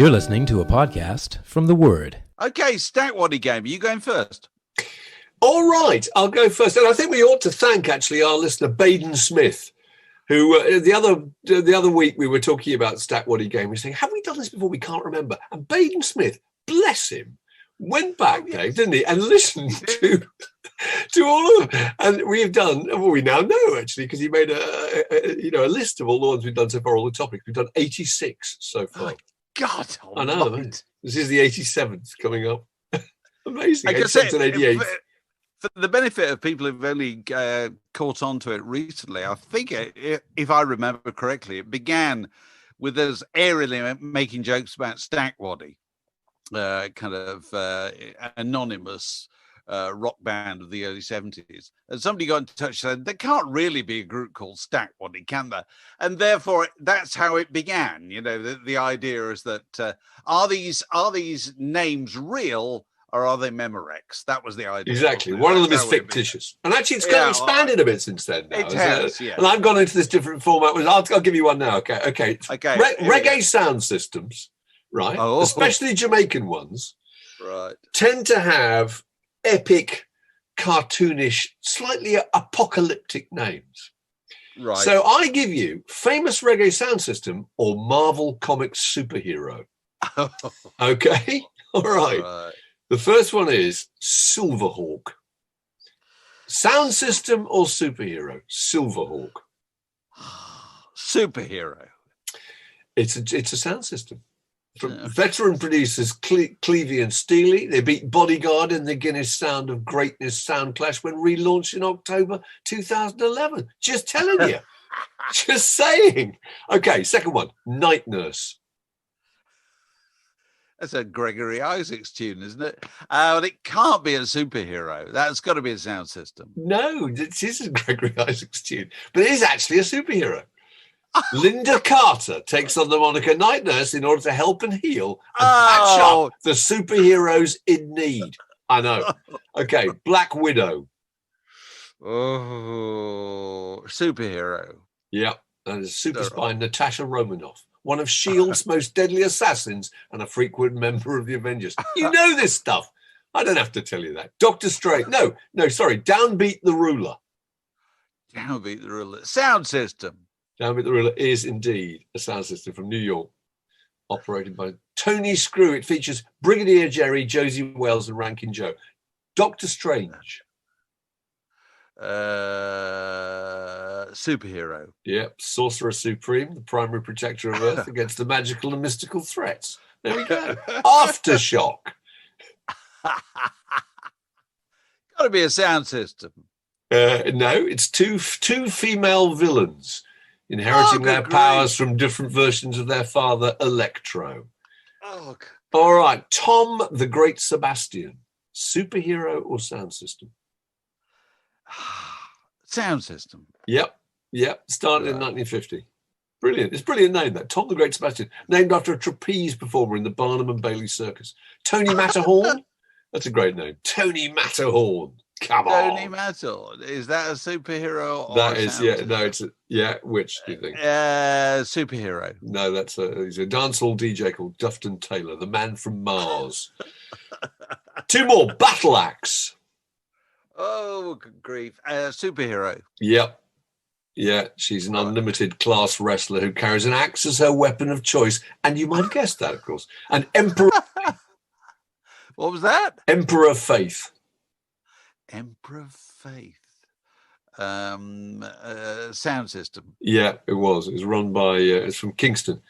You're listening to a podcast from The Word. Okay, Stack Waddy game. Are you going first? All right, I'll go first. And I think we ought to thank, actually, our listener, Baden Smith, who the other week we were talking about Stack Waddy game. We were saying, have we done this before? We can't remember. And Baden Smith, bless him, went back, Dave, didn't he, and listened to all of them. And we have done, well, we now know, actually, because he made a list of all the ones we've done so far, all the topics. We've done 86 so far. Oh, God, I know. This is the 87th coming up. Amazing. 87 and 88. For the benefit of people who've only caught on to it recently, I think, if I remember correctly, it began with us aerially making jokes about Stack Waddy, kind of anonymous rock band of the early 70s. And somebody got in touch and said, there can't really be a group called Stack Waddy, can there? And therefore, that's how it began. You know, the idea is that are these names real? Or are they Memorex? That was the idea. Exactly. One of them is fictitious. And actually, it's kind of expanded a bit since then now. It has, yeah. And I've gone into this different format. I'll give you one now. Okay. Reggae sound systems, right? Oh. Especially Jamaican ones, right, tend to have epic, cartoonish, slightly apocalyptic names. Right. So I give you famous reggae sound system or Marvel Comics superhero. Okay? All right. The first one is Silverhawk. Sound system or superhero? Silverhawk. Superhero. It's a sound system. From veteran producers Clevey and Steely, they beat Bodyguard in the Guinness Sound of Greatness Sound Clash when relaunched in October 2011. Just telling you. Just saying. Okay, second one, Night Nurse. That's a Gregory Isaacs tune, isn't it? But it can't be a superhero. That's got to be a sound system. No, it is a Gregory Isaacs tune, but it is actually a superhero. Linda Carter takes on the moniker Night Nurse in order to help and heal and patch up the superheroes in need. I know. Okay, Black Widow. Oh, superhero. Yep, and super spy Natasha Romanoff. One of S.H.I.E.L.D.'s most deadly assassins and a frequent member of the Avengers. You know this stuff. I don't have to tell you that. Doctor Strange. No, sorry. Downbeat the Ruler. Downbeat the Ruler. Sound system. Downbeat the Ruler is indeed a sound system from New York, operated by Tony Screw. It features Brigadier Jerry, Josie Wells, and Rankin Joe. Doctor Strange. Superhero. Yep, Sorcerer Supreme, the primary protector of Earth against the magical and mystical threats. There we go. Aftershock. Got to be a sound system. No, it's two female villains inheriting their powers from different versions of their father, Electro. Oh, all right, Tom the Great Sebastian. Superhero or sound system? Sound system. Yep. Started in 1950. Brilliant. It's a brilliant name, that. Tom the Great Sebastian. Named after a trapeze performer in the Barnum and Bailey Circus. Tony Matterhorn. That's a great name. Tony Matterhorn. Come on. Tony Matterhorn. Is that a superhero? Or that is, yeah. No, it's which do you think? Superhero. No, he's a dancehall DJ called Dufton Taylor, the man from Mars. Two more. Battle Axe. Oh, good grief. Superhero. Yep. Yeah, she's an unlimited class wrestler who carries an axe as her weapon of choice. And you might have guessed that, of course. And Emperor. What was that? Emperor Faith. Emperor Faith. Sound system. Yeah, it was. It was run by, it's from Kingston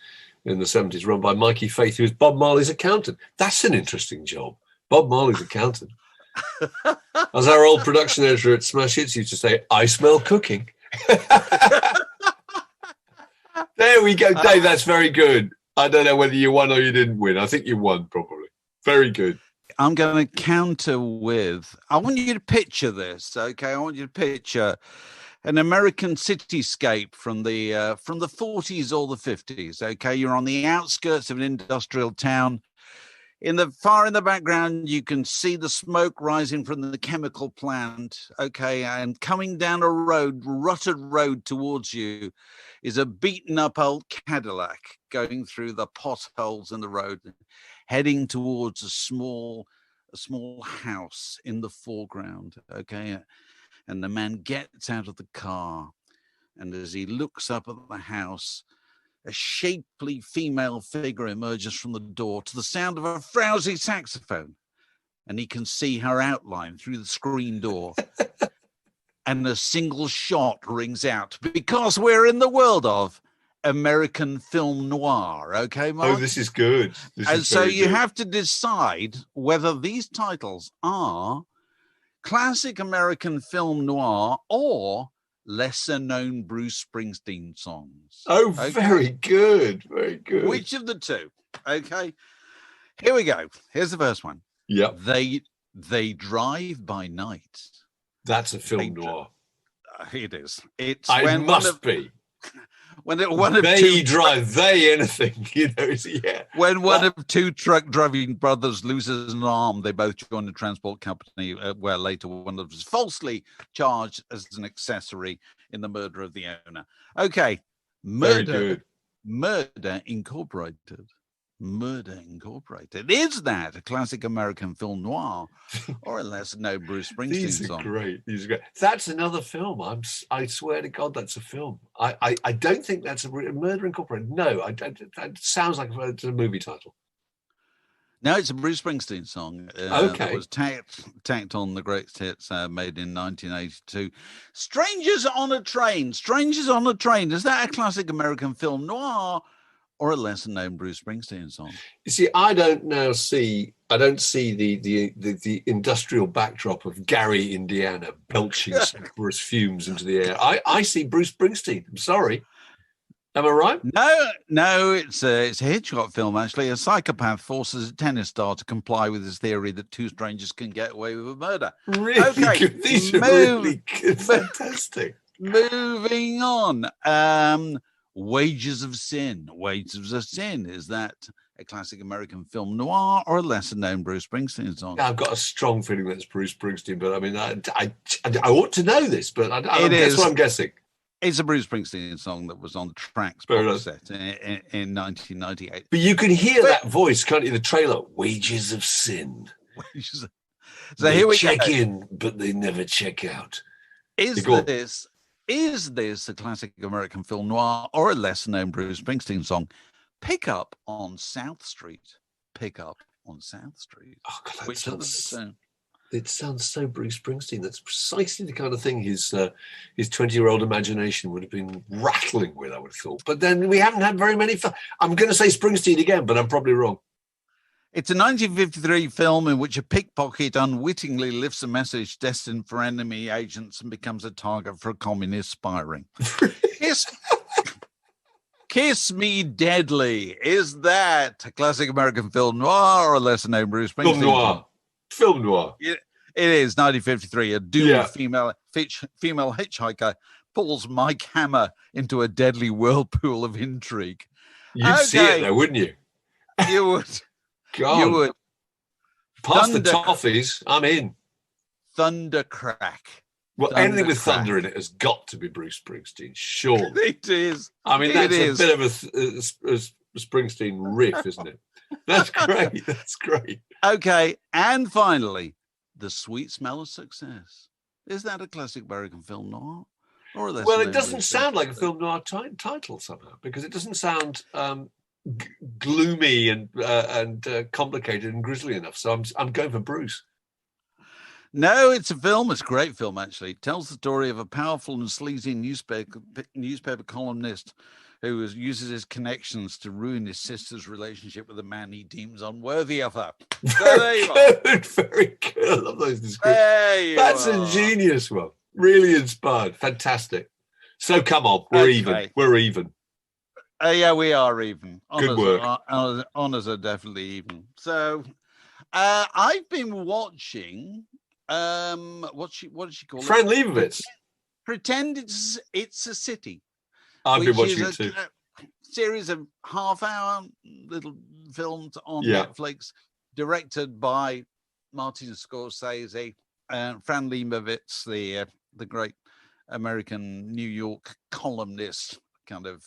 in the 70s, run by Mikey Faith, who was Bob Marley's accountant. That's an interesting job. Bob Marley's accountant. As our old production editor at Smash Hits used to say, I smell cooking. There we go, Dave. That's very good. I don't know whether you won or you didn't win. I think you won, probably. Very good. I'm going to counter with, I want you to picture this, okay? I want you to picture an American cityscape from the 40s or the 50s, okay? You're on the outskirts of an industrial town. Far in the background, you can see the smoke rising from the chemical plant. Okay, and coming down a rutted road towards you is a beaten up old Cadillac going through the potholes in the road, heading towards a small house in the foreground. Okay, and the man gets out of the car, and as he looks up at the house, a shapely female figure emerges from the door to the sound of a frowsy saxophone, and he can see her outline through the screen door. And a single shot rings out, because we're in the world of American film noir. Okay, Mark? Oh, this is good. So you have to decide whether these titles are classic American film noir or lesser known Bruce Springsteen songs. Oh, okay. Very good. Very good. Which of the two? Okay. Here we go. Here's the first one. Yep. They Drive by Night. That's a film noir. It is. It's be. When one of they two drive, they anything, you know. Yeah. When one of two truck driving brothers loses an arm, they both join the transport company, where later one of them is falsely charged as an accessory in the murder of the owner. Okay, Murder Incorporated. Murder Incorporated. Is that a classic American film noir, or a lesser known Bruce Springsteen These song? These are great. That's another film. I swear to God, that's a film. I don't think that's a Murder Incorporated. No, I don't. That sounds like a movie title. No, it's a Bruce Springsteen song. Okay. It was tacked on the greatest hits made in 1982. Strangers on a Train. Strangers on a Train. Is that a classic American film noir, or a lesser known Bruce Springsteen song? You see, I don't see the industrial backdrop of Gary, Indiana, belching sulfurous fumes into the air. I see Bruce Springsteen. I'm sorry. Am I right? No, it's a Hitchcock film, actually. A psychopath forces a tennis star to comply with his theory that two strangers can get away with a murder. Really? Okay. Good. These are really good. Fantastic. Moving on. Wages of Sin. Wages of Sin. Is that a classic American film noir, or a lesser known Bruce Springsteen song? I've got a strong feeling that's Bruce Springsteen, but I mean, I ought to know this, but that's what I'm guessing. It's a Bruce Springsteen song that was on the Tracks box set in 1998. But you can hear that voice, can't you? The trailer, Wages of Sin. So here we check in, but they never check out. Is this a classic American film noir, or a lesser-known Bruce Springsteen song? Pick Up on South Street. Pick Up on South Street. Oh, God, it sounds so Bruce Springsteen. That's precisely the kind of thing his 20-year-old imagination would have been rattling with, I would have thought. But then we haven't had very many. I'm going to say Springsteen again, but I'm probably wrong. It's a 1953 film in which a pickpocket unwittingly lifts a message destined for enemy agents and becomes a target for a communist spying. Kiss Me Deadly. Is that a classic American film noir, or a lesser known Bruce Springsteen? Film noir. It is 1953. A doomed female hitchhiker pulls Mike Hammer into a deadly whirlpool of intrigue. You'd see it though, wouldn't you? You would. God. You would. Past the toffees, I'm in. Thundercrack. Well, anything with thunder in it has got to be Bruce Springsteen, sure. It is. I mean, that's a bit of a Springsteen riff, isn't it? That's great. That's great. Okay, and finally, The Sweet Smell of Success. Is that a classic American film noir? Well, it doesn't sound like a film noir title somehow, because it doesn't sound gloomy and complicated and grisly enough. So I'm going for Bruce. No, it's a film. It's a great film, actually. It tells the story of a powerful and sleazy newspaper columnist who uses his connections to ruin his sister's relationship with a man he deems unworthy of her. Very good. Very good. I love those descriptions. That's a genius one. Really inspired. Fantastic. So come on, we're even. We're even. Yeah, we are even. Good work. Honors are definitely even. So I've been watching what did she call it? Fran Lebowitz. Pretend it's a city. I've been watching it too. Series of half-hour little films on Netflix. directed by Martin Scorsese, Fran Lebowitz, the great American New York columnist, kind of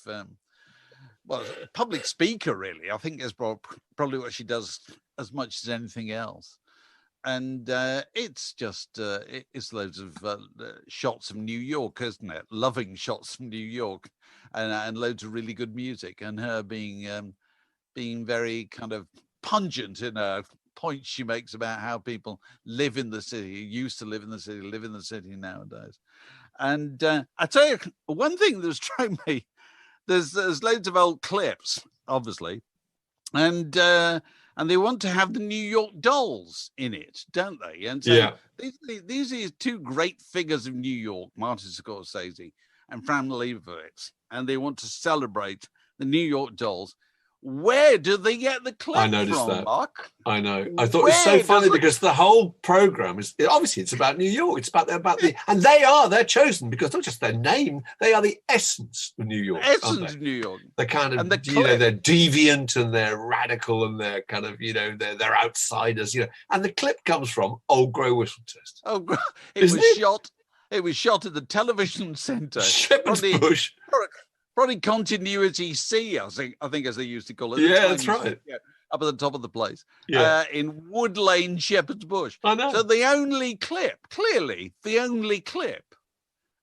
public speaker, really. I think is probably what she does as much as anything else. And it's just it's loads of shots of New York, isn't it? Loving shots from New York, and loads of really good music, and her being very kind of pungent in her points she makes about how people live in the city, used to live in the city nowadays. And I tell you, one thing that struck me, there's loads of old clips, obviously, and they want to have the New York Dolls in it, don't they? And so these are two great figures of New York, Martin Scorsese and Fran Lebowitz, and they want to celebrate the New York Dolls. Where do they get the clip I noticed from, that. Mark? I know. I thought it's so funny because the whole program is obviously it's about New York. It's about the and they're chosen because not just their name, they are the essence of New York. Essence of New York. They're kind of they're deviant and they're radical and they're kind of they're outsiders. And the clip comes from Old Grey Whistle Test. It was shot at the television centre, Shepherd's Bush. Probably continuity C, I think, as they used to call it. Yeah, that's right. Up at the top of the place, in Wood Lane, Shepherd's Bush. I know. So the only clip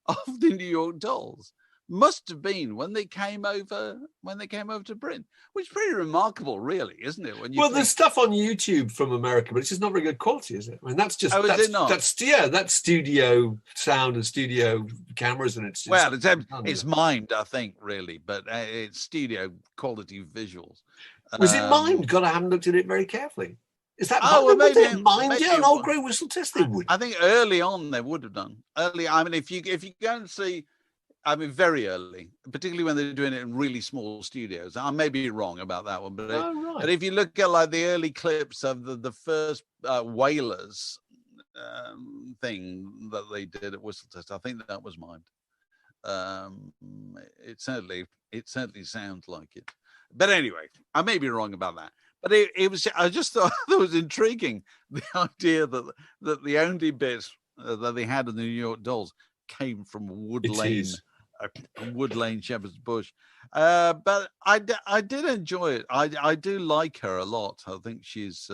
of the New York Dolls must have been when they came over to Britain, which is pretty remarkable, really, isn't it? There's stuff on YouTube from America, but it's just not very good quality, is it? I mean, that's just that's studio sound and studio cameras, and it's mimed, I think, really, but it's studio quality visuals. Was it mimed? God, I haven't looked at it very carefully. Is that maybe mimed? Yeah, an Old Grey Whistle Test they would. I think early on they would have done. I mean, if you go and see. I mean, very early, particularly when they're doing it in really small studios. I may be wrong about that one, but but if you look at like the early clips of the first Whalers thing that they did at Whistle Test, I think that was mimed. It certainly sounds like it. But anyway, I may be wrong about that. But it was. I just thought it was intriguing, the idea that the only bit that they had in the New York Dolls came from Wood Lane, Shepherd's Bush. But I did enjoy it. I do like her a lot. I think she's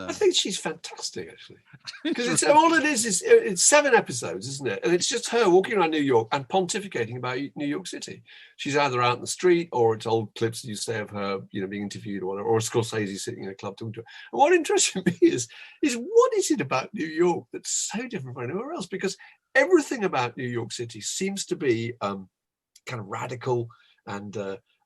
fantastic, actually. Because all it is it's 7 episodes, isn't it? And it's just her walking around New York and pontificating about New York City. She's either out in the street or it's old clips you say of her, being interviewed or whatever, or Scorsese sitting in a club talking to her. And what interests me is what is it about New York that's so different from anywhere else? Because everything about New York City seems to be kind of radical and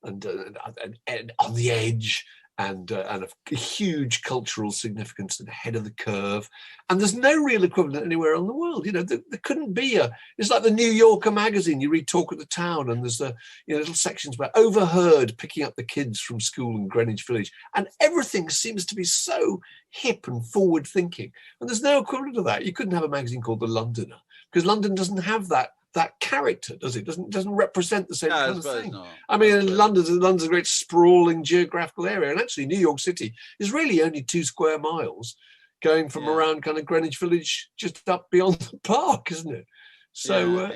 on the edge and a huge cultural significance and ahead of the curve. And there's no real equivalent anywhere in the world. There couldn't be it's like the New Yorker magazine. You read Talk of the Town and there's little sections about overheard picking up the kids from school in Greenwich Village. And everything seems to be so hip and forward thinking. And there's no equivalent to that. You couldn't have a magazine called The Londoner because London doesn't have that character, does it? Doesn't represent the same kind of thing. Not. I mean, London's a great sprawling geographical area, and actually New York City is really only 2 square miles going from around kind of Greenwich Village just up beyond the park, isn't it? So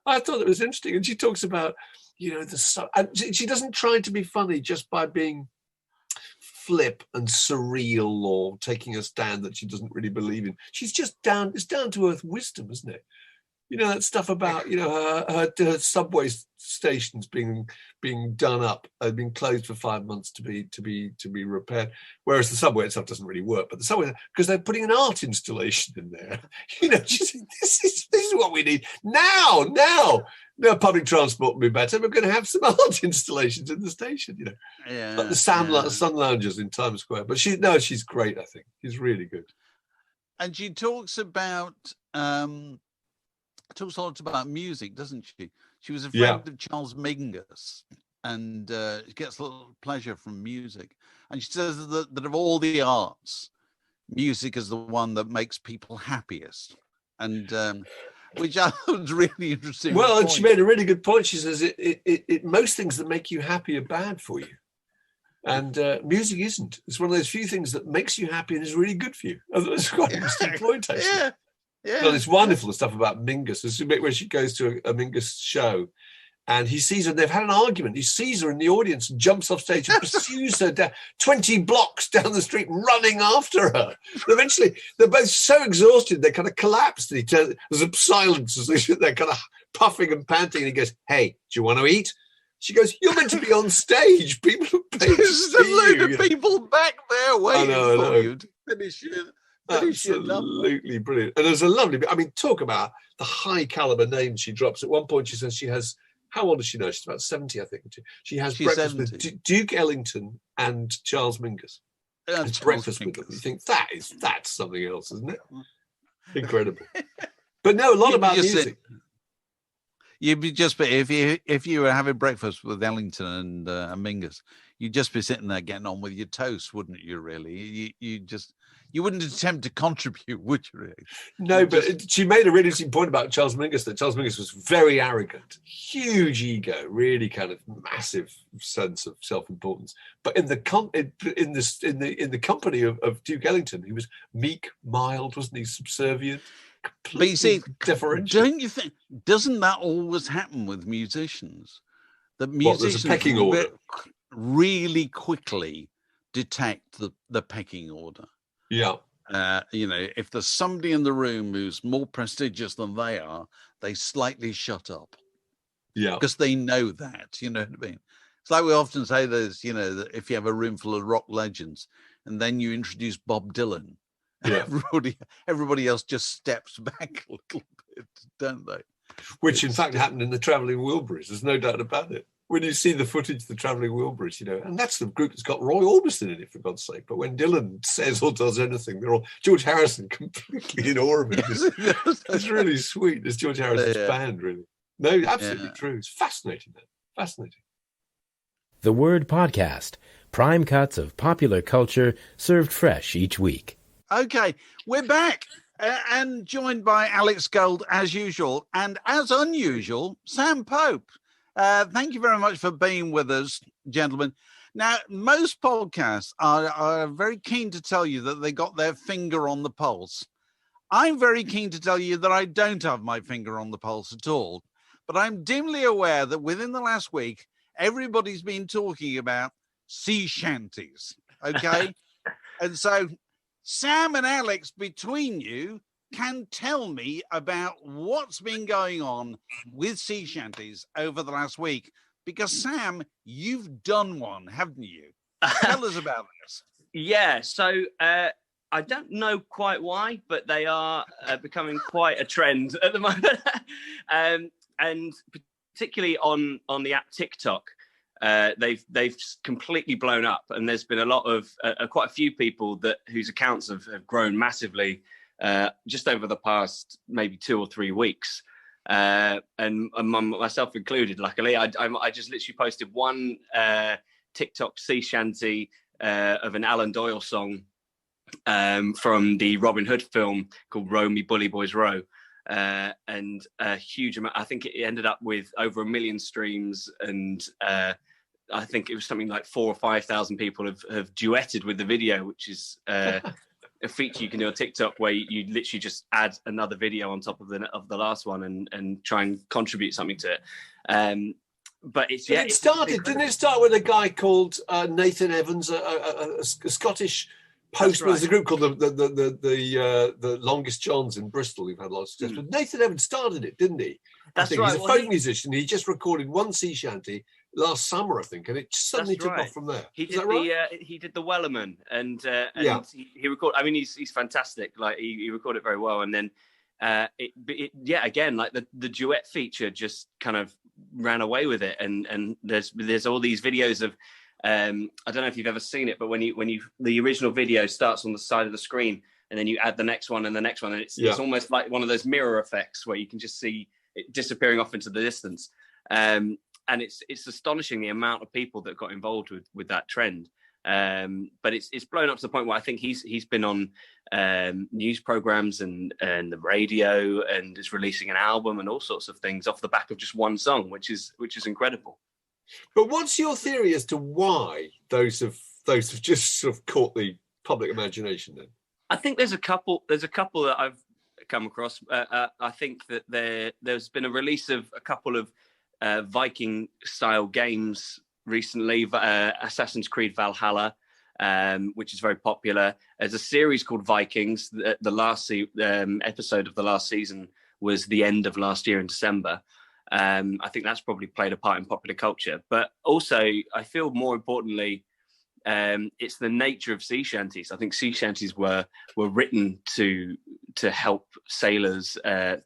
I thought it was interesting. And she talks about, and she doesn't try to be funny just by being flip and surreal or taking a stand that she doesn't really believe in. She's just it's down to earth wisdom, isn't it? That stuff about her subway stations being done up, been closed for 5 months to be repaired. Whereas the subway itself doesn't really work, but the subway, because they're putting an art installation in there. She said, this is what we need now. No, public transport will be better. We're going to have some art installations in the station. Like the sun loungers in Times Square. But she's great. I think she's really good. And she talks about. Talks a lot about music, doesn't she? She was a friend of Charles Mingus, and she gets a little pleasure from music. And she says that of all the arts, music is the one that makes people happiest, and which I thought was really interesting. Well, and she made a really good point. She says it most things that make you happy are bad for you. And music isn't. It's one of those few things that makes you happy and is really good for you. It's quite interesting point, actually. Yeah. Well, it's wonderful stuff about Mingus. There's a bit where she goes to a Mingus show and he sees her, they've had an argument. He sees her in the audience and jumps off stage and pursues her down 20 blocks down the street, running after her. And eventually, they're both so exhausted, they kind of collapse. And there's a silence as they sit there kind of puffing and panting. And he goes, "Hey, do you want to eat?" She goes, "You're meant to be on stage. People are paying to see There's a load you." of people back there waiting for you to finish it. Absolutely brilliant. And there's a lovely bit. I mean, talk about the high caliber names she drops. At one point, she says she has, how old is she now? She's about 70, I think. She's breakfast 70. With Duke Ellington and Charles Mingus. It's breakfast with them. You think that's something else, isn't it? Incredible. But no, a lot about music. You'd be just, if you were having breakfast with Ellington and Mingus, you'd just be sitting there getting on with your toast, wouldn't you? Really, you wouldn't attempt to contribute, would you? Really? No, but she made a really interesting point about Charles Mingus. That Charles Mingus was very arrogant, huge ego, really kind of massive sense of self-importance. But in the company of Duke Ellington, he was meek, mild, wasn't he? Subservient. But you see, differential. Don't you think? Doesn't that always happen with musicians? That musicians there's a pecking order. Really quickly detect the pecking order. Yeah. If there's somebody in the room who's more prestigious than they are, they slightly shut up. Yeah. Because they know that, you know what I mean? It's like we often say that if you have a room full of rock legends and then you introduce Bob Dylan, everybody else just steps back a little bit, don't they? Which in fact happened in the Travelling Wilburys. There's no doubt about it. When you see the footage of the Travelling Wilburys, and that's the group that's got Roy Orbison in it, for God's sake. But when Dylan says or does anything, they're all George Harrison completely in awe of it. It's really sweet. It's George Harrison's band, really. No, absolutely true. It's fascinating, man. Fascinating. The Word Podcast. Prime cuts of popular culture served fresh each week. Okay, we're back and joined by Alex Gold as usual, and as unusual, Sam Pope. Thank you very much for being with us, gentlemen. Now, most podcasts are very keen to tell you that they got their finger on the pulse. I'm very keen to tell you that I don't have my finger on the pulse at all, but I'm dimly aware that within the last week, everybody's been talking about sea shanties, okay? And so Sam and Alex, between you, can tell me about what's been going on with sea shanties over the last week. Because, Sam, you've done one, haven't you? Tell us about this. Yeah, so I don't know quite why, but they are becoming quite a trend at the moment. And particularly on the app TikTok, they've completely blown up, and there's been a lot of quite a few people whose accounts have grown massively just over the past maybe 2 or 3 weeks, and myself included. Luckily, I just literally posted one TikTok sea shanty of an Alan Doyle song from the Robin Hood film called "Row Me Bully Boys Row." And a huge amount. I think it ended up with over 1 million streams, and I think it was something like 4,000 or 5,000 people have duetted with the video, which is a feature you can do on TikTok where you literally just add another video on top of the last one and try and contribute something to it. But didn't it start with a guy called Nathan Evans, a Scottish postman? There's a group called the Longest Johns in Bristol. We've had lots of success. But Nathan Evans started it, didn't he? That's right. He's a folk musician. He just recorded one sea shanty last summer, I think, and it suddenly took off from there. He did the Wellerman, and he recorded. I mean, he's fantastic. Like he recorded very well, and then again, like the duet feature just kind of ran away with it, and there's all these videos of. I don't know if you've ever seen it, but when the original video starts on the side of the screen, and then you add the next one and the next one, and it's almost like one of those mirror effects where you can just see it disappearing off into the distance. And it's astonishing the amount of people that got involved with that trend. But it's blown up to the point where I think he's been on news programs and the radio, and is releasing an album and all sorts of things off the back of just one song, which is incredible. But what's your theory as to why those have just sort of caught the public imagination then? I think there's a couple that I've come across. I think that there's been a release of a couple of Viking style games recently, Assassin's Creed Valhalla, which is very popular. There's a series called Vikings. The last episode of the last season was the end of last year in December. I think that's probably played a part in popular culture. But also, I feel more importantly, it's the nature of sea shanties. I think sea shanties were written to help sailors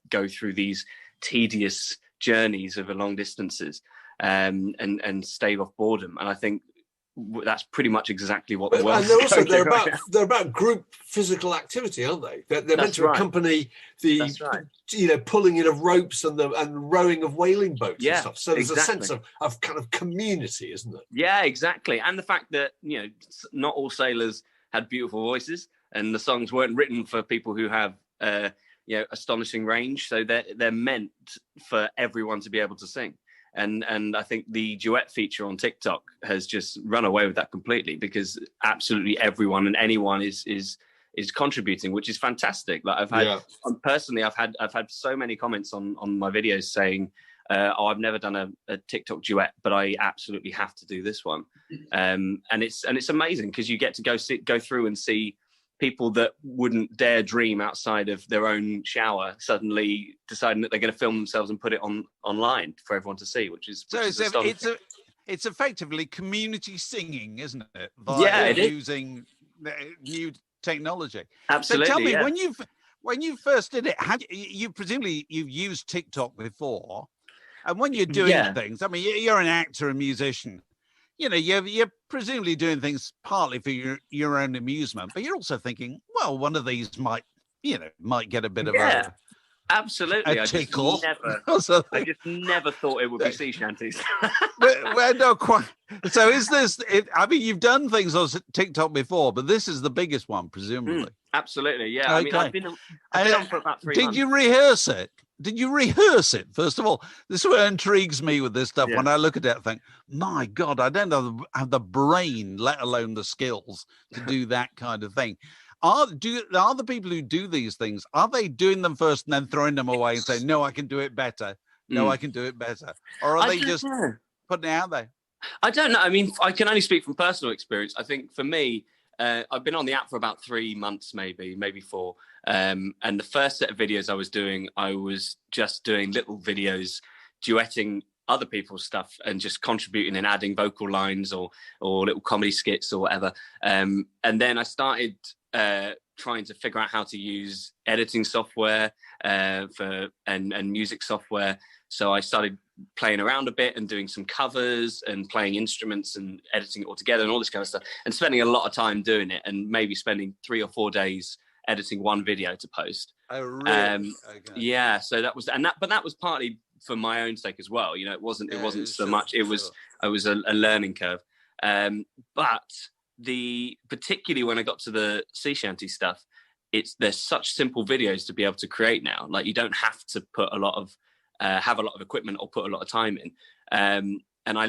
go through these tedious journeys over long distances and stave off boredom. And I think that's pretty much exactly what the world. And they're about group physical activity, aren't they? They're meant to accompany the pulling in of ropes and rowing of whaling boats and stuff. So there's a sense of kind of community, isn't there? Yeah, exactly. And the fact that not all sailors had beautiful voices, and the songs weren't written for people who have astonishing range. So they're meant for everyone to be able to sing. And I think the duet feature on TikTok has just run away with that completely, because absolutely everyone and anyone is contributing, which is fantastic. Like I've had so many comments on my videos saying, I've never done a TikTok duet, but I absolutely have to do this one. And it's amazing because you get to go through and see people that wouldn't dare dream outside of their own shower suddenly deciding that they're going to film themselves and put it online for everyone to see, which is it's effectively community singing, isn't it? Using new technology. Absolutely. So tell me, when you first did it, you presumably you've used TikTok before, and when you're doing things, I mean, you're an actor, a musician. You're presumably doing things partly for your own amusement, but you're also thinking, well, one of these might get a bit of absolutely a tickle. I just never thought it would be sea shanties. well, no, quite. So is this? I mean, you've done things on TikTok before, but this is the biggest one, presumably. Absolutely, yeah. Okay. I mean, I've been on for about 3 months. Did you rehearse it? Did you rehearse it? First of all, this is what intrigues me with this stuff. Yeah. When I look at it, I think, my God, I don't have the brain, let alone the skills to do that kind of thing. Are the people who do these things, are they doing them first and then throwing them away and saying, no, I can do it better. No, I can do it better. Or are they just putting it out there? I don't know. I mean, I can only speak from personal experience. I think for me, I've been on the app for about 3 months, maybe 4. And the first set of videos I was just doing little videos, duetting other people's stuff and just contributing and adding vocal lines or little comedy skits or whatever. And then I started trying to figure out how to use editing software and music software. So I started playing around a bit and doing some covers and playing instruments and editing it all together and all this kind of stuff, and spending a lot of time doing it, and maybe spending 3 or 4 days editing one video to post. Oh, really? Okay. Yeah. So that was, but that was partly for my own sake as well. It wasn't so much. It was a learning curve. But particularly when I got to the sea shanty stuff, there's such simple videos to be able to create now. Like you don't have to put a lot of have a lot of equipment or put a lot of time in. And I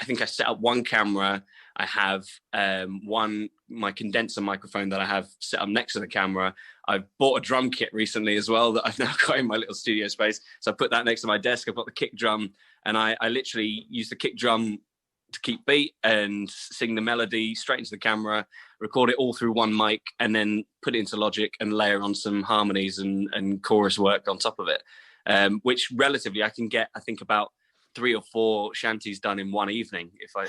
think I set up one camera. I have my condenser microphone that I have set up next to the camera. I've bought a drum kit recently as well that I've now got in my little studio space. So I put that next to my desk. I've got the kick drum, and I literally use the kick drum to keep beat and sing the melody straight into the camera, record it all through one mic, and then put it into Logic and layer on some harmonies and chorus work on top of it. Which relatively I can get, I think, about 3 or 4 shanties done in one evening if I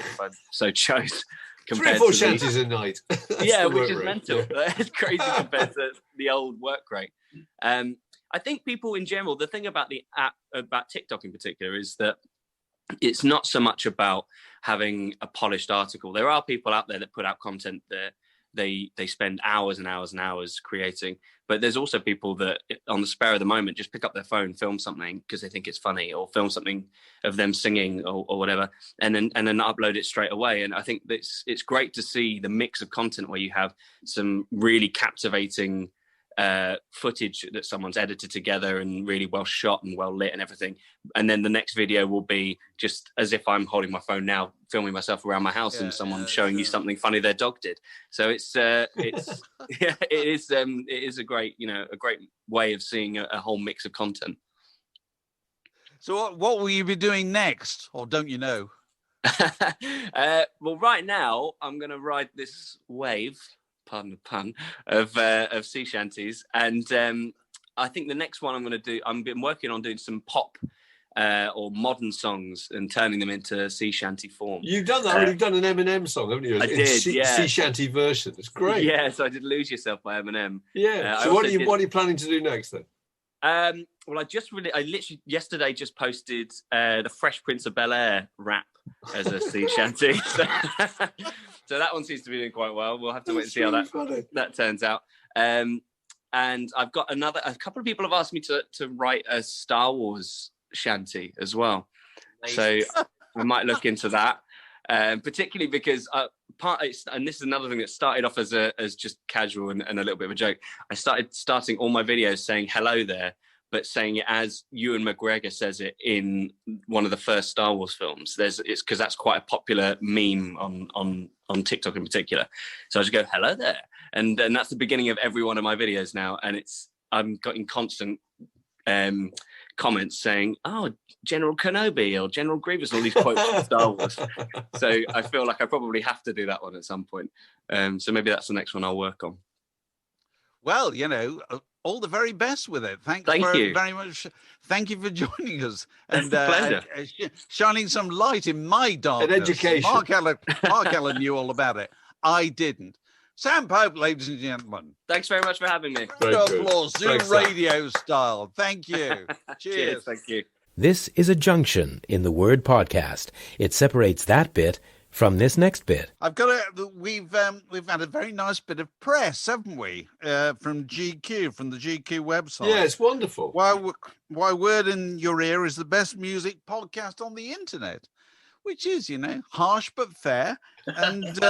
so chose. 3 or 4 shanties a night. Yeah, which is mental. It's crazy compared to the old work rate. I think people in general, the thing about the app, about TikTok in particular, is that it's not so much about having a polished article. There are people out there that put out content that they spend hours and hours and hours creating, but there's also people that on the spur of the moment just pick up their phone, film something because they think it's funny, or film something of them singing or whatever, and then upload it straight away. And I think it's great to see the mix of content where you have some really captivating footage that someone's edited together and really well shot and well lit and everything. And then the next video will be just as if I'm holding my phone now, filming myself around my house, and someone showing you something funny their dog did. So it's yeah, it is a great, a great way of seeing a whole mix of content. So what will you be doing next, or don't you know? Well, right now I'm going to ride this wave, pardon the pun, of sea shanties, and I think the next one I'm going to do, I've been working on doing some pop or modern songs and turning them into sea shanty form. You've done that. You've done an Eminem song, haven't you? I did, yeah. Sea shanty version. It's great. Yeah, so I did "Lose Yourself" by Eminem. Yeah. So what are you planning to do next then? Well, I literally yesterday just posted the Fresh Prince of Bel-Air rap as a sea shanty. So that one seems to be doing quite well. We'll have to wait and see how that turns out. And I've got a couple of people have asked me to write a Star Wars shanty as well. Amazing. So I might look into that, particularly because and this is another thing that started off as just casual and a little bit of a joke. I starting all my videos saying hello there, but saying it as Ewan McGregor says it in one of the first Star Wars films. It's because that's quite a popular meme on TikTok in particular. So I just go hello there, and that's the beginning of every one of my videos now. And I'm getting constant comments saying, "Oh, General Kenobi or General Grievous," and all these quotes from Star Wars. So I feel like I probably have to do that one at some point. So maybe that's the next one I'll work on. Well, all the very best with it. Thank you very much. Thank you for joining us and shining some light in my darkness. And education. Mark Allen knew all about it. I didn't. Sam Pope, ladies and gentlemen. Thanks very much for having me. Applause, Zoom radio style. Thank you. Cheers. Thank you. This is a junction in the word podcast. It separates that bit from this next bit. We've had a very nice bit of press, haven't we? From GQ, from the GQ website. Yeah, it's wonderful. Why Word in Your Ear is the best music podcast on the internet, which is, harsh but fair. And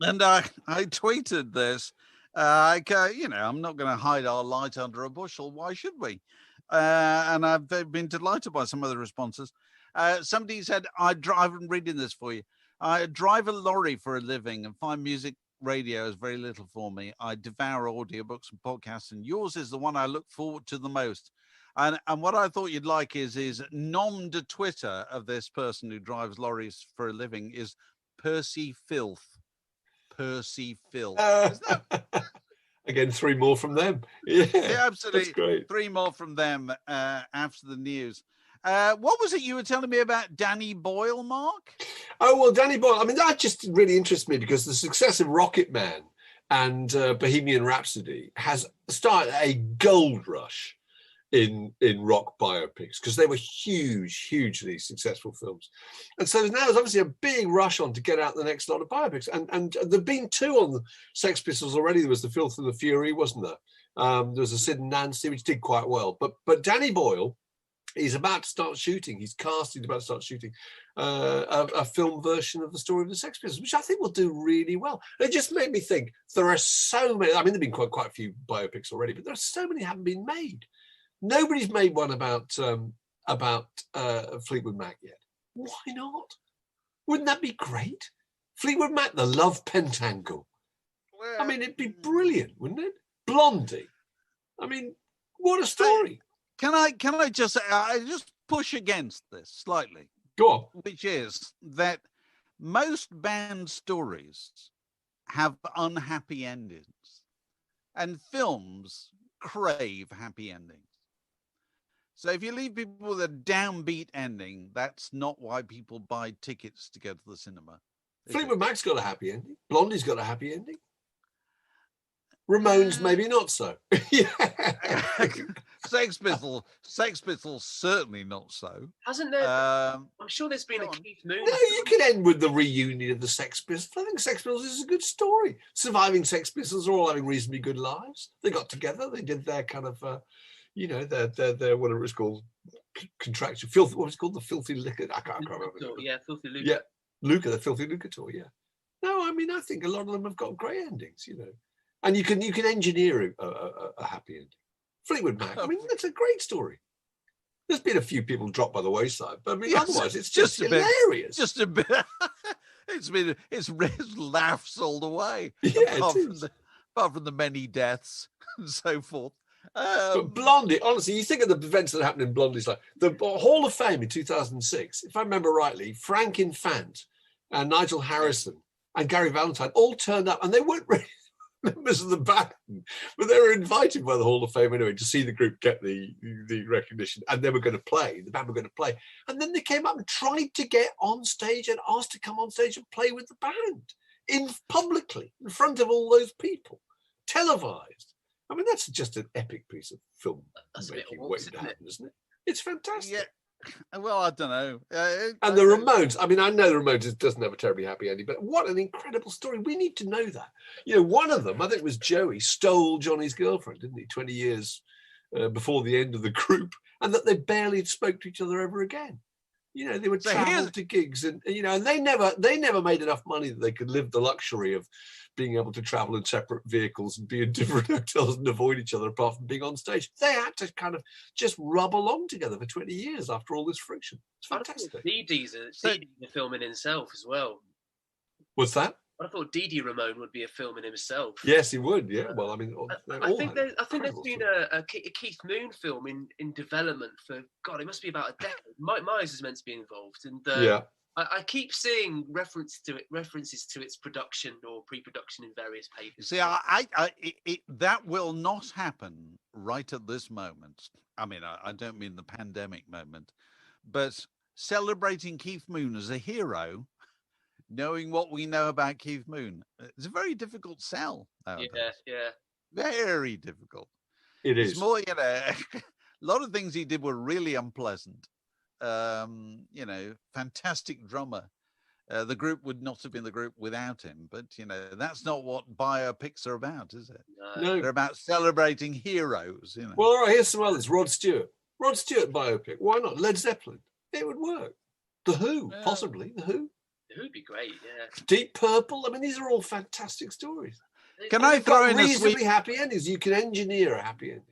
and I tweeted this. I'm not going to hide our light under a bushel. Why should we? And I've been delighted by some of the responses. Somebody said, I'm reading this for you. I drive a lorry for a living and find music radio is very little for me. I devour audiobooks and podcasts, and yours is the one I look forward to the most. And what I thought you'd like is nom de Twitter of this person who drives lorries for a living is Percy Filth. Percy Filth. Again, 3 more from them. Yeah, absolutely. That's great. 3 more from them after the news. What was it you were telling me about Danny Boyle, Mark? Oh, well, Danny Boyle, that just really interests me because the success of Rocket Man and Bohemian Rhapsody has started a gold rush in rock biopics because they were hugely successful films. And so now there's obviously a big rush on to get out the next lot of biopics. And there've been 2 on the Sex Pistols already. There was The Filth and the Fury, wasn't there? There was a Sid and Nancy, which did quite well. But Danny Boyle, he's about to start shooting. He's about to start shooting a film version of the story of the Sex Pistols, which I think will do really well. It just made me think there are so many. There've been quite a few biopics already, but there are so many haven't been made. Nobody's made one about Fleetwood Mac yet. Why not? Wouldn't that be great? Fleetwood Mac, the love pentangle. Well, it'd be brilliant, wouldn't it? Blondie. What a story. Can I just push against this slightly? Go on. Which is that most band stories have unhappy endings, and films crave happy endings. So if you leave people with a downbeat ending, that's not why people buy tickets to go to the cinema. Fleetwood Mac's got a happy ending. Blondie's got a happy ending. Ramones, maybe not so. Yeah. Sex Pistols, certainly not so. Hasn't there? I'm sure there's been a Keith Moon. No, you could end with the reunion of the Sex Pistols. I think Sex Pistols is a good story. Surviving Sex Pistols are all having reasonably good lives. They got together. They did their kind of, their whatever it's called, contraction. What was it called? The Filthy Liquor. I can't remember. Yeah, Filthy Luca. Yeah, Luca, the Filthy Luca tour. Yeah. No, I think a lot of them have got great endings. And you can engineer a happy ending. Fleetwood Mac. I mean, that's a great story. There's been a few people dropped by the wayside, but I mean, otherwise, it's just hilarious. Just a bit. It's laughs all the way. Yeah, apart from the many deaths and so forth. But Blondie, honestly, you think of the events that happened in Blondie's life. The Hall of Fame in 2006, if I remember rightly, Frank Infant and Nigel Harrison and Gary Valentine all turned up, and they weren't really members of the band, but they were invited by the Hall of Fame anyway to see the group get the recognition, and they were going to play. The band were going to play, and then they came up and tried to get on stage and asked to come on stage and play with the band publicly in front of all those people, televised. I mean, that's just an epic piece of film making waiting to happen, isn't it? It's fantastic. Yeah. Well, I don't know. And the Ramones, I mean, I know the Ramones doesn't have a terribly happy ending, but what an incredible story. We need to know that. You know, one of them, I think it was Joey, stole Johnny's girlfriend, didn't he, 20 years before the end of the group, and that they barely spoke to each other ever again. You know, they would travel to gigs and, you know, and they never made enough money that they could live the luxury of being able to travel in separate vehicles and be in different hotels and avoid each other apart from being on stage. They had to kind of just rub along together for 20 years after all this friction. It's fantastic. Dee Dee's a film in himself as well. What's that? I thought Dee Dee Ramone would be a film in himself. Yes, he would. Yeah. Well, I mean, I think there's been a Keith Moon film in development for God. It must be about a decade. Mike Myers is meant to be involved, and I keep seeing references to its production or pre-production in various papers. See, that will not happen right at this moment. I mean, I don't mean the pandemic moment, but celebrating Keith Moon as a hero, knowing what we know about Keith Moon, it's a very difficult sell nowadays. Yeah. Very difficult. It is. It's more, you know, a lot of things he did were really unpleasant. You know, fantastic drummer. The group would not have been the group without him, but you know, that's not what biopics are about, is it? No. They're about celebrating heroes, you know. Well, all right, here's some others. Rod Stewart biopic. Why not? Led Zeppelin. It would work. The Who, possibly. The Who. It would be great, yeah. Deep Purple. I mean, these are all fantastic stories. Can I throw in reasonably happy endings? You can engineer a happy ending.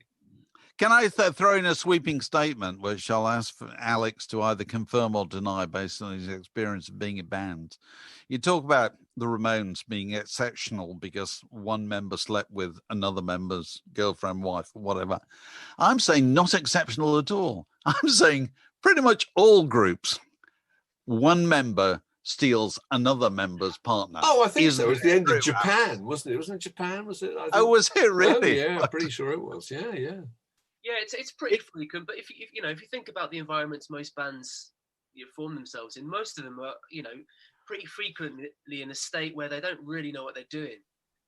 Can I throw in a sweeping statement, which I'll ask for Alex to either confirm or deny based on his experience of being in bands? You talk about the Ramones being exceptional because one member slept with another member's girlfriend, wife, or whatever. I'm saying not exceptional at all. I'm saying pretty much all groups, one member steals another member's partner. Oh, I think so. It was the end of Japan, wasn't it? Wasn't it Japan? Was it? Was it really? Oh, yeah, I'm pretty sure it was. Yeah. Yeah, it's pretty frequent. But if you think about the environments most bands form themselves in, most of them are pretty frequently in a state where they don't really know what they're doing.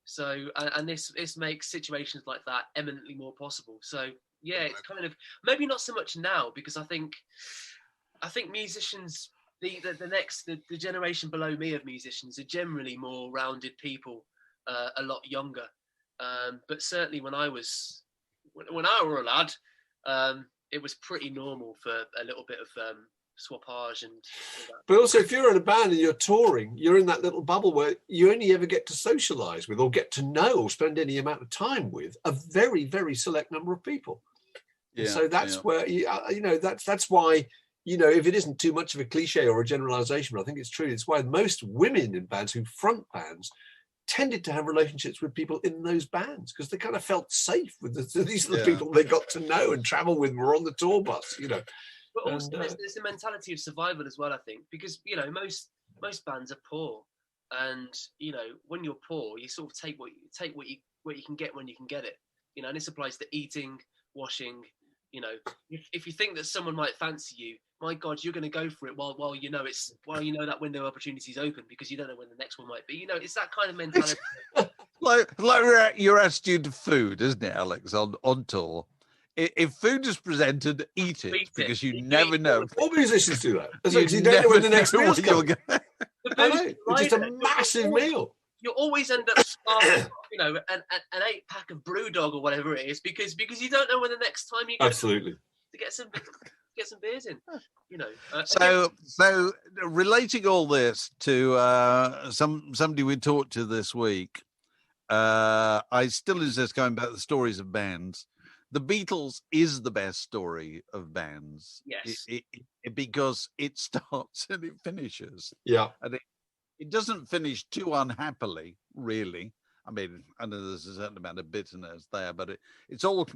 So and this makes situations like that eminently more possible. So yeah, it's kind of maybe not so much now because I think musicians. The generation below me of musicians are generally more rounded people, a lot younger. But certainly when I was a lad, it was pretty normal for a little bit of swappage and all that. But also, if you're in a band and you're touring, you're in that little bubble where you only ever get to socialise with or get to know or spend any amount of time with a very, very select number of people. Yeah, so that's where that's why. If it isn't too much of a cliche or a generalization, but I think it's true. It's why most women in bands who front bands tended to have relationships with people in those bands because they kind of felt safe with these are the people they got to know and travel with, were on the tour bus, But also there's the mentality of survival as well, I think, because, most bands are poor. And, when you're poor, you sort of take what you can get when you can get it. And this applies to eating, washing. If you think that someone might fancy you, my God, you're going to go for it while you know that window of opportunity is open because you don't know when the next one might be. It's that kind of mentality. like your attitude to food, isn't it, Alex? On tour, if food is presented, eat it because you never know. All musicians do that. You don't know when the next meal's coming. It's just a massive meal. You always end up starving, an 8-pack of BrewDog or whatever it is, because you don't know when the next time you get to get some beers in, So relating all this to somebody we talked to this week, I still insist, going back to the stories of bands, the Beatles is the best story of bands. Yes. Because it starts and it finishes. Yeah. And it doesn't finish too unhappily, really. I mean, I know there's a certain amount of bitterness there, but it's all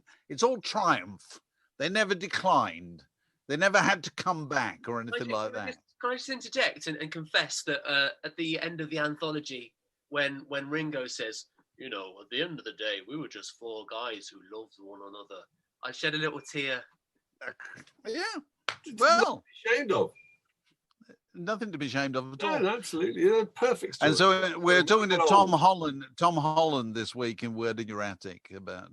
triumph. They never declined. They never had to come back or anything like that. Can I just interject and confess that at the end of the anthology, when Ringo says, you know, at the end of the day, we were just four guys who loved one another, I shed a little tear. Yeah. Well, Ashamed of. Nothing to be ashamed of at all. No, absolutely. Yeah, perfect story. And so we're talking to Tom Holland this week in Word in Your Attic about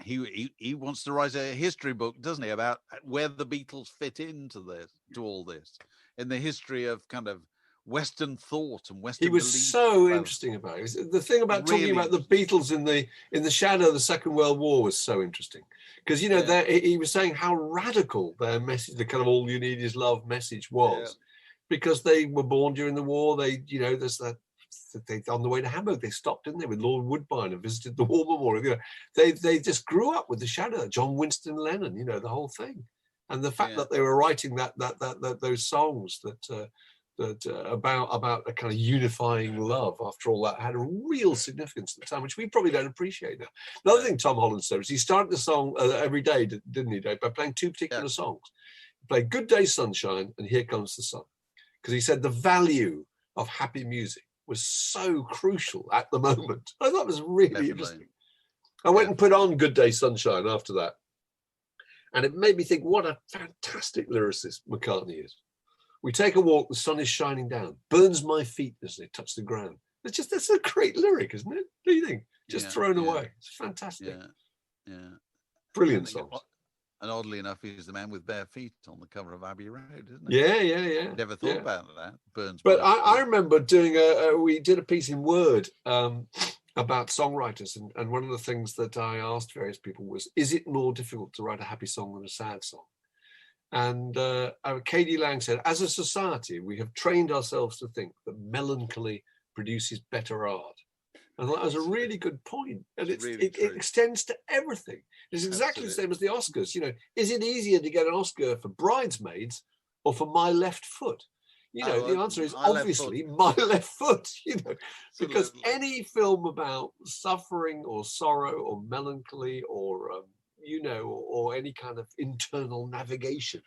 he wants to write a history book, doesn't he, about where the Beatles fit into all this in the history of kind of Western thought and Western. He was belief. so interesting about it. The thing about talking about the Beatles in the shadow of the Second World War was so interesting, because he was saying how radical their message, the kind of all you need is love message was, because they were born during the war. There's that. They on the way to Hamburg, they stopped, didn't they, with Lord Woodbine and visited the War Memorial. They just grew up with the shadow, John Winston Lennon, the whole thing, and the fact that they were writing those songs about a kind of unifying love, after all, that had a real significance at the time, which we probably don't appreciate now. Another thing Tom Holland said was he started the song every day, didn't he, Dave, by playing two particular songs. He played Good Day Sunshine and Here Comes the Sun, because he said the value of happy music was so crucial at the moment. I thought it was really interesting. I went and put on Good Day Sunshine after that, and it made me think what a fantastic lyricist McCartney is. We take a walk, the sun is shining down, burns my feet as they touch the ground. That's a great lyric, isn't it? Do you think? Just thrown away. It's fantastic. Yeah. Brilliant songs. And oddly enough, he's the man with bare feet on the cover of Abbey Road, isn't he? Yeah. Never thought about that. Burns. But I remember doing we did a piece in Word about songwriters, and one of the things that I asked various people was, is it more difficult to write a happy song than a sad song? And Katie Lang said, as a society, we have trained ourselves to think that melancholy produces better art. And that was a really good point. And it extends to everything. It's exactly the same as the Oscars. Is it easier to get an Oscar for Bridesmaids or for My Left Foot? The answer is obviously My Left Foot, because any film about suffering or sorrow or melancholy or any kind of internal navigation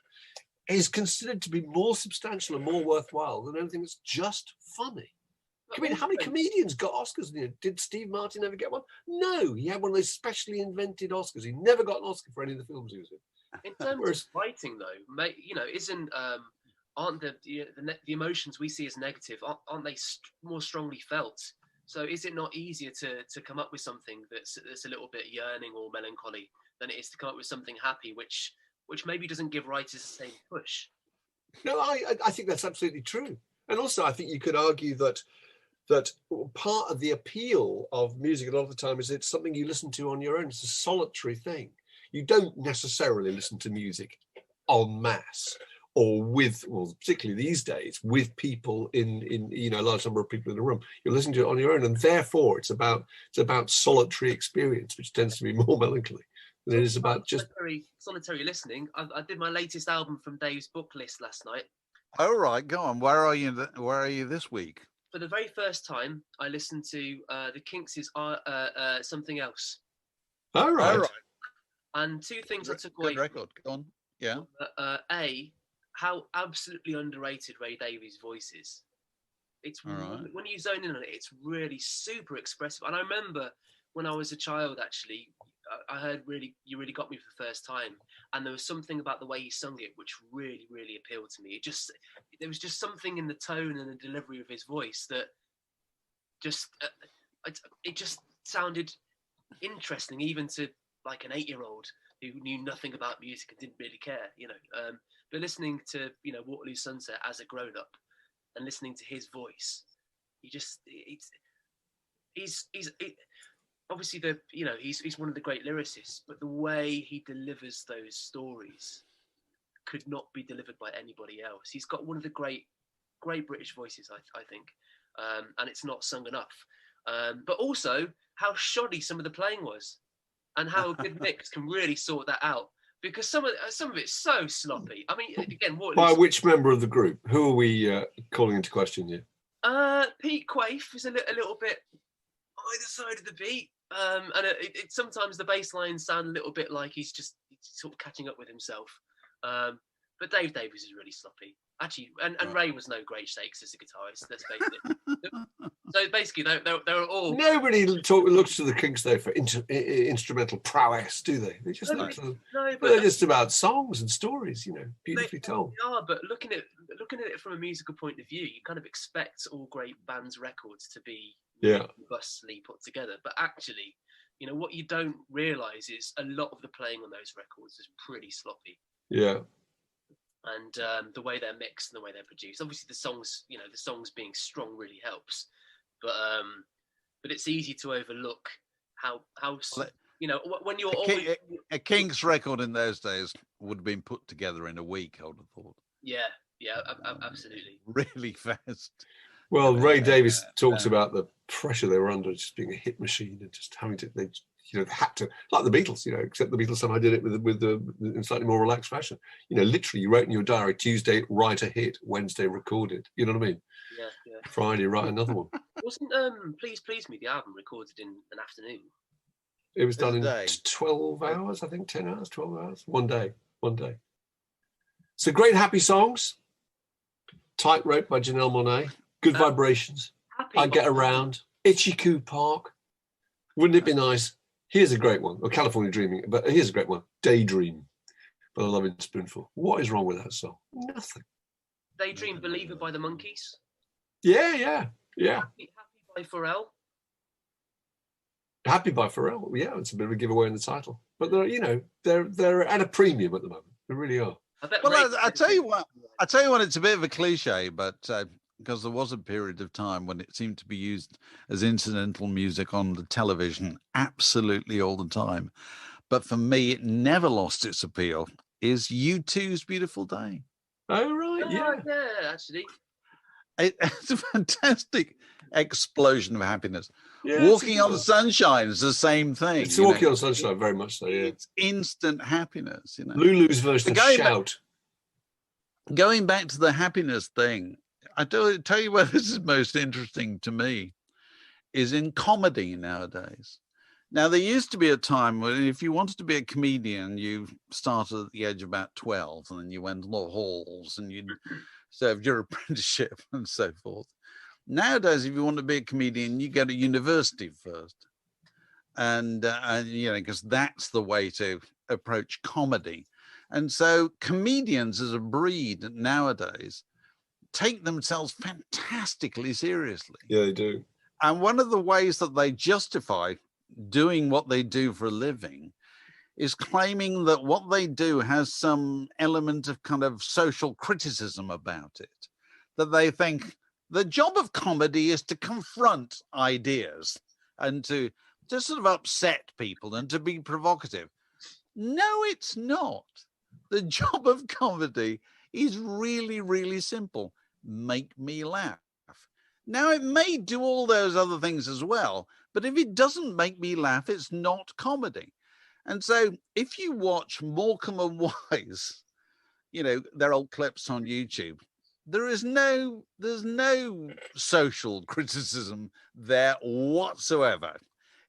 is considered to be more substantial and more worthwhile than anything that's just funny. I mean, how many comedians got Oscars? Did Steve Martin ever get one? No, he had one of those specially invented Oscars. He never got an Oscar for any of the films he was in. In terms of writing, though, aren't the emotions we see as negative, aren't they more strongly felt? So is it not easier to come up with something that's a little bit yearning or melancholy than it is to come up with something happy, which maybe doesn't give writers the same push? No, I think that's absolutely true. And also, I think you could argue that part of the appeal of music a lot of the time is it's something you listen to on your own. It's a solitary thing. You don't necessarily listen to music en masse or particularly these days, with people in a large number of people in a room. You're listening to it on your own, and therefore it's about solitary experience, which tends to be more melancholy than it is about just solitary listening. I did my latest album from Dave's book list last night. All right, go on. Where are you this week? For the very first time, I listened to the Kinks' Something Else. All right. And two things I took away. Good record. Go on. Yeah. How absolutely underrated Ray Davies' voice is. It's when you zone in on it, it's really super expressive. And I remember when I was a child, actually, I heard You Really Got Me for the first time, and there was something about the way he sung it which really, really appealed to me. There was just something in the tone and the delivery of his voice that it just sounded interesting, even to like an 8-year-old who knew nothing about music and didn't really care, But listening to Waterloo Sunset as a grown-up and listening to his voice, obviously he's one of the great lyricists, but the way he delivers those stories could not be delivered by anybody else. He's got one of the great British voices, I think, and it's not sung enough. but also how shoddy some of the playing was, and how a good mix can really sort that out. Because some of it's so sloppy. I mean, again, by which member of the group? Who are we calling into question here? Pete Quaife is a little bit either side of the beat, and sometimes the bass lines sound a little bit like he's sort of catching up with himself. But Dave Davies is really sloppy, actually, and Ray was no great shakes as a guitarist. Let's face it. So basically, they're all. Nobody looks to the Kinks though for instrumental prowess, do they? They just look to them. No, but they're just about songs and stories, beautifully told. They are, but looking at it from a musical point of view, you kind of expect all great bands' records to be robustly put together. But actually, what you don't realise is a lot of the playing on those records is pretty sloppy. Yeah. And the way they're mixed and the way they're produced. Obviously, the songs being strong really helps. But it's easy to overlook how when you're a Kinks record in those days would have been put together in a week, I would have thought. Yeah, absolutely. Really fast. Well, Ray Davies talks about the pressure they were under, just being a hit machine and just having to. They had to, like the Beatles, except the Beatles somehow did it in slightly more relaxed fashion. Literally, you wrote in your diary, Tuesday, write a hit, Wednesday, record it. You know what I mean? Yeah. Friday, write another one. Wasn't Please Please Me, the album, recorded in an afternoon? It was done in 12 hours, I think, 10 hours, 12 hours. One day. So great happy songs. Tightrope by Janelle Monáe. Good Vibrations. I Get Around. Itchy Coo Park. Wouldn't it be nice? Here's a great one. Or California Dreaming, but here's a great one. Daydream by The Lovin' Spoonful. What is wrong with that song? Nothing. Daydream Believer by the Monkees. Yeah. Happy by Pharrell. Happy by Pharrell. Yeah, it's a bit of a giveaway in the title. But they're at a premium at the moment. They really are. I tell you what, it's a bit of a cliche, but because there was a period of time when it seemed to be used as incidental music on the television absolutely all the time. But for me, it never lost its appeal, is U2's Beautiful Day. Oh, right, yeah, actually. It's a fantastic explosion of happiness. Yeah, Walking on Sunshine is the same thing. It's Walking on Sunshine, very much so, yeah. It's instant happiness, Lulu's version of Shout. Going back to the happiness thing, I tell you where this is most interesting to me is in comedy nowadays. Now, there used to be a time when if you wanted to be a comedian, you started at the age of about 12 and then you went to the halls and you served your apprenticeship and so forth. Nowadays, if you want to be a comedian, you go to university first. And because that's the way to approach comedy. And so comedians as a breed nowadays take themselves fantastically seriously. Yeah, they do. And one of the ways that they justify doing what they do for a living is claiming that what they do has some element of kind of social criticism about it. That they think the job of comedy is to confront ideas and to sort of upset people and to be provocative. No, it's not. The job of comedy is really, really simple. Make me laugh. Now, it may do all those other things as well, but if it doesn't make me laugh, it's not comedy. And so if you watch Morecambe and Wise, their old clips on YouTube, there's no social criticism there whatsoever.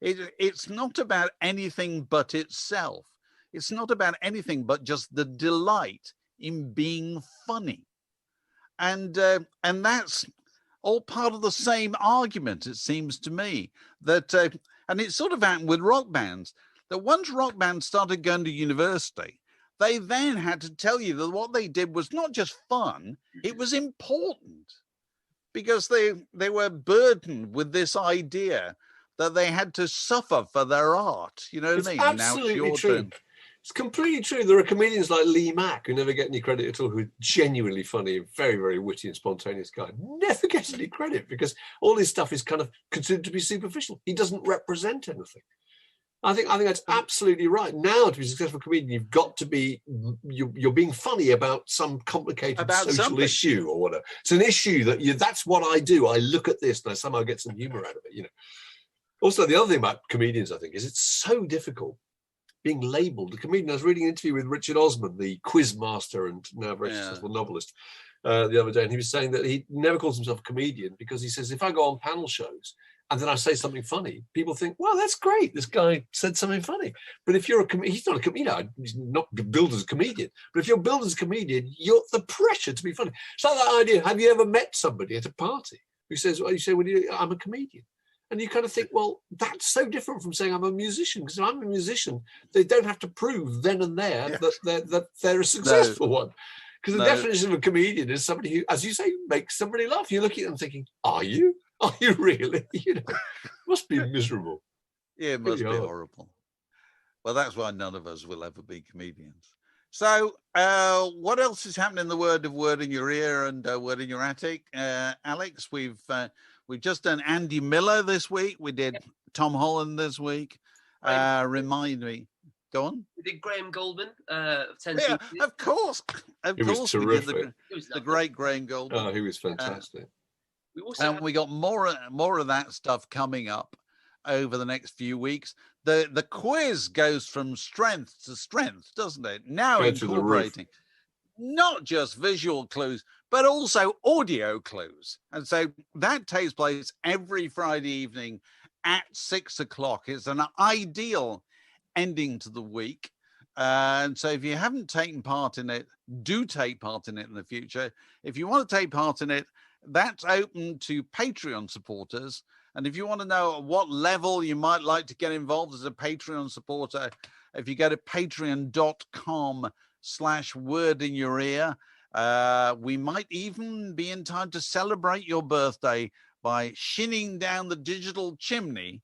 It's not about anything but itself. It's not about anything but just the delight in being funny. And that's all part of the same argument, it seems to me, that and it sort of happened with rock bands, that once rock bands started going to university, they then had to tell you that what they did was not just fun, it was important, because they were burdened with this idea that they had to suffer for their art. You know what I mean? Absolutely true. It's completely true. There are comedians like Lee Mack who never get any credit at all, who are genuinely funny, very, very witty and spontaneous guy. Never gets any credit because all his stuff is kind of considered to be superficial. He doesn't represent anything. I think that's absolutely right. Now, to be a successful comedian, you've got to be, you're being funny about some complicated social issue or whatever. It's an issue that's what I do. I look at this and I somehow get some humor out of it, Also, the other thing about comedians, I think, is it's so difficult being labelled a comedian. I was reading an interview with Richard Osman, the quiz master and now very successful novelist, the other day, and he was saying that he never calls himself a comedian because he says, if I go on panel shows and then I say something funny, people think, well, that's great. This guy said something funny. But if you're he's not a comedian, he's not billed as a comedian. But if you're billed as a comedian, you're the pressure to be funny. It's like that idea. Have you ever met somebody at a party who says, well, you say, well, I'm a comedian? And you kind of think, well, that's so different from saying I'm a musician. Because if I'm a musician, they don't have to prove then and there that they're a successful one. Because the definition of a comedian is somebody who, as you say, makes somebody laugh. You're looking at them thinking, are you? Are you really? It must be miserable. Yeah, it must be horrible. Well, that's why none of us will ever be comedians. So what else is happening in the world of Word in Your Ear and Word in Your Attic? Alex, we've just done Andy Miller this week. We did Tom Holland this week. Remind me. Go on. We did Graham Goldman of 10 Yeah, of course. Of course. Was terrific. We did the great Graham Goldman. Oh, he was fantastic. We got more of that stuff coming up over the next few weeks. The quiz goes from strength to strength, doesn't it? Now incorporating not just visual clues, but also audio clues. And so that takes place every Friday evening at 6 o'clock. It's an ideal ending to the week. And so if you haven't taken part in it, do take part in it in the future. If you want to take part in it, that's open to Patreon supporters. And if you want to know at what level you might like to get involved as a Patreon supporter, if you go to patreon.com/wordinyour-ear, we might even be in time to celebrate your birthday by shinning down the digital chimney,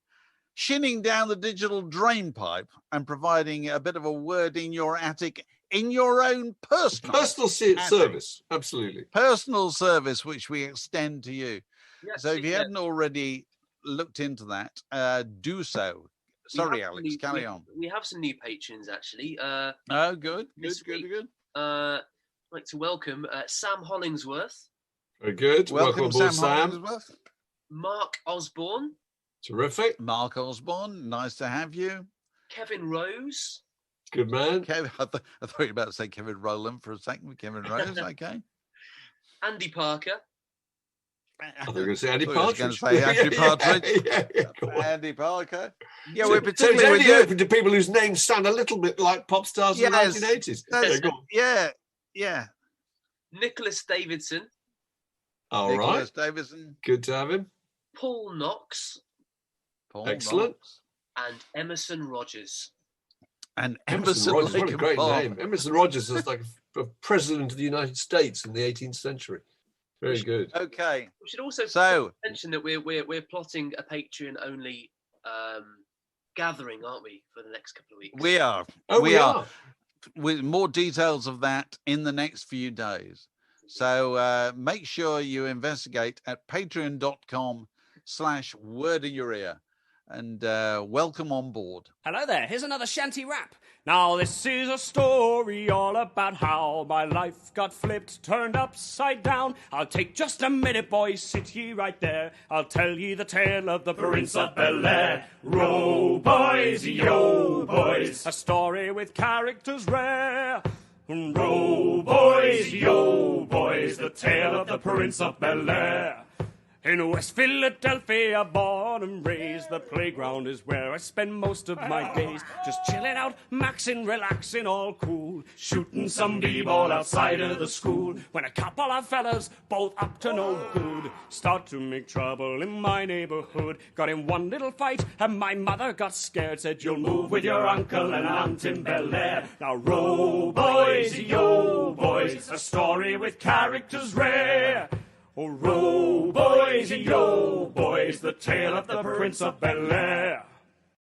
shinning down the digital drain pipe, and providing a bit of a word in your attic in your own personal service. Absolutely. Personal service, which we extend to you. Yes, so if you haven't already looked into that, do so. Sorry, Alex, carry on. We have some new patrons, actually. Good. I'd like to welcome Sam Hollingsworth. Very good. Welcome aboard, Sam. Hollingsworth. Mark Osborne. Terrific. Mark Osborne, nice to have you. Kevin Rose. Good man. Kevin, I thought you were about to say Kevin Rowland for a second. Kevin Rose, okay. Andy Parker. I thought you were going to say Andy Partridge. Andy Partridge. Andy Parker. Yeah, we're particularly only open to people whose names sound a little bit like pop stars in the 1980s. Yeah. Nicholas Davidson. All right. Nicholas Davidson. Good to have him. Paul Knox. Excellent. Knox. And Emerson Rogers. And Emerson Rogers, what a great name. Emerson Rogers is like a president of the United States in the 18th century. Very good. Okay. We should also mention that we're plotting a Patreon only gathering, aren't we, for the next couple of weeks? We are. We are. With more details of that in the next few days. So make sure you investigate at patreon.com/wordinyour-ear. And welcome on board. Hello there, here's another shanty rap. Now this is a story all about how my life got flipped, turned upside down. I'll take just a minute, boys, sit ye right there. I'll tell ye the tale of the Prince of Bel-Air. Row, boys, yo, boys, a story with characters rare. Row, boys, yo, boys, the tale of the Prince of Bel-Air. In West Philadelphia, born and raised, the playground is where I spend most of my days. Just chilling out, maxing, relaxing, all cool. Shooting some b-ball outside of the school. When a couple of fellas, both up to no good, start to make trouble in my neighborhood. Got in one little fight, and my mother got scared. Said, you'll move with your uncle and aunt in Bel-Air. Now row, boys, yo, boys, a story with characters rare. Oh, row, boys, yo, boys, the tale of the Prince of Bel-Air.